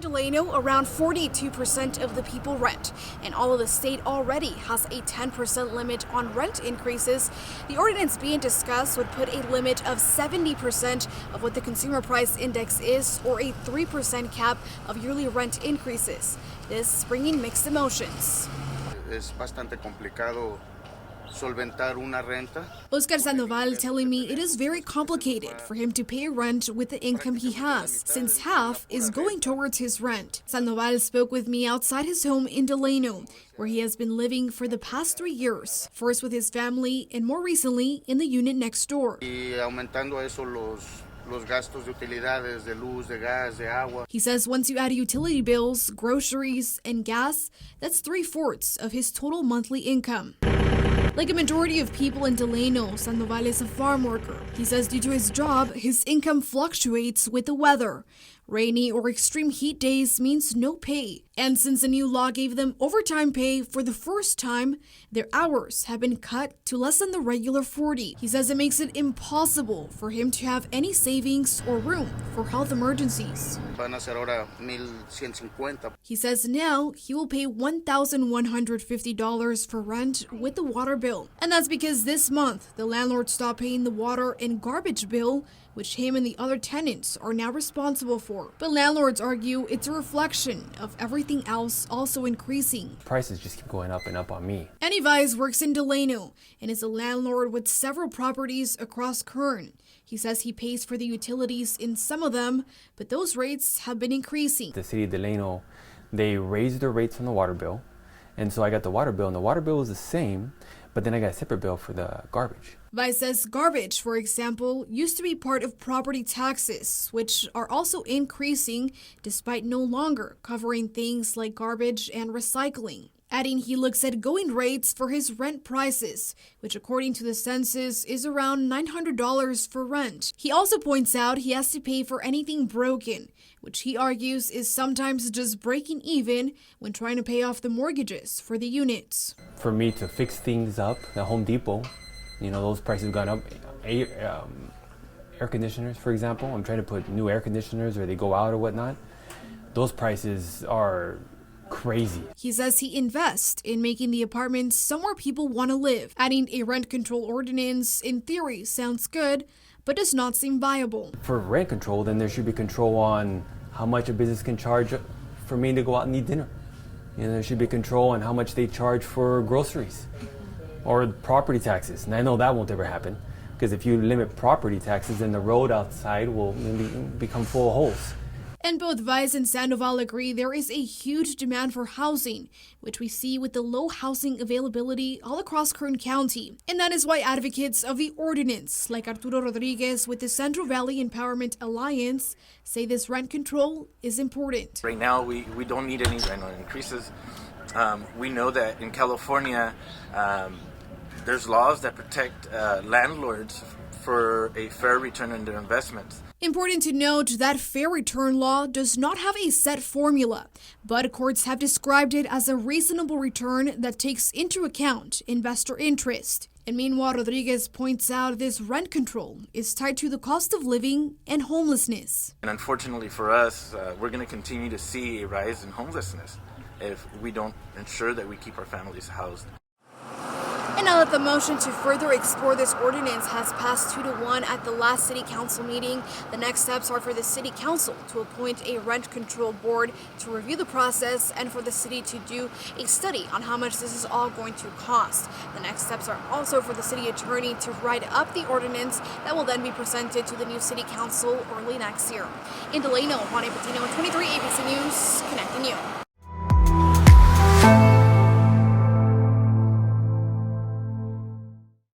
Delano, around 42% of the people rent, and all of the state already has a 10% limit on rent increases. The ordinance being discussed would put a limit of 70% of what the consumer price index is, or a 3% cap of yearly rent increases. This bringing mixed emotions. Es bastante complicado solventar una renta. Oscar Sandoval telling me it is very complicated for him to pay rent with the income he has, since half is going towards his rent. Sandoval spoke with me outside his home in Delano, where he has been living for the past 3 years, first with his family and more recently in the unit next door. Y aumentando eso los gastos de utilidades, de luz, de gas, de agua. He says once you add utility bills, groceries, and gas, that's 3/4 of his total monthly income. Like a majority of people in Delano, Sandoval is a farm worker. He says due to his job, his income fluctuates with the weather. Rainy or extreme heat days means no pay. And since the new law gave them overtime pay for the first time, their hours have been cut to less than the regular 40. He says it makes it impossible for him to have any savings or room for health emergencies. Van a ser ahora 1,150. He says now he will pay $1,150 for rent with the water bill. And that's because this month, the landlord stopped paying the water and garbage bill, which him and the other tenants are now responsible for. But landlords argue it's a reflection of everything else also increasing. Prices just keep going up and up on me. Anyvise works in Delano and is a landlord with several properties across Kern. He says he pays for the utilities in some of them, but those rates have been increasing. The city of Delano, they raised their rates on the water bill. And so I got the water bill, and the water bill was the same, but then I got a separate bill for the garbage. Vice says garbage, for example, used to be part of property taxes, which are also increasing despite no longer covering things like garbage and recycling. Adding he looks at going rates for his rent prices, which according to the census is around $900 for rent. He also points out he has to pay for anything broken, which he argues is sometimes just breaking even when trying to pay off the mortgages for the units. For me to fix things up at Home Depot, you know, those prices have gone up. Air conditioners, for example, I'm trying to put new air conditioners or they go out or whatnot. Those prices are crazy. He says he invests in making the apartments somewhere people want to live. Adding a rent control ordinance, in theory, sounds good, but does not seem viable. For rent control, then there should be control on how much a business can charge for me to go out and eat dinner. You know, there should be control on how much they charge for groceries or property taxes. And I know that won't ever happen, because if you limit property taxes, then the road outside will maybe become full of holes. And both Vice and Sandoval agree there is a huge demand for housing, which we see with the low housing availability all across Kern County. And that is why advocates of the ordinance, like Arturo Rodriguez with the Central Valley Empowerment Alliance, say this rent control is important. Right now, we don't need any rent increases. We know that in California, there's laws that protect landlords for a fair return on their investments. Important to note that fair return law does not have a set formula, but courts have described it as a reasonable return that takes into account investor interest. And meanwhile, Rodriguez points out this rent control is tied to the cost of living and homelessness. And unfortunately for us, we're going to continue to see a rise in homelessness if we don't ensure that we keep our families housed. And now that the motion to further explore this ordinance has passed 2-1 at the last city council meeting, the next steps are for the city council to appoint a rent control board to review the process and for the city to do a study on how much this is all going to cost. The next steps are also for the city attorney to write up the ordinance that will then be presented to the new city council early next year. In Delano, Juana Patino, 23 ABC News, Connect.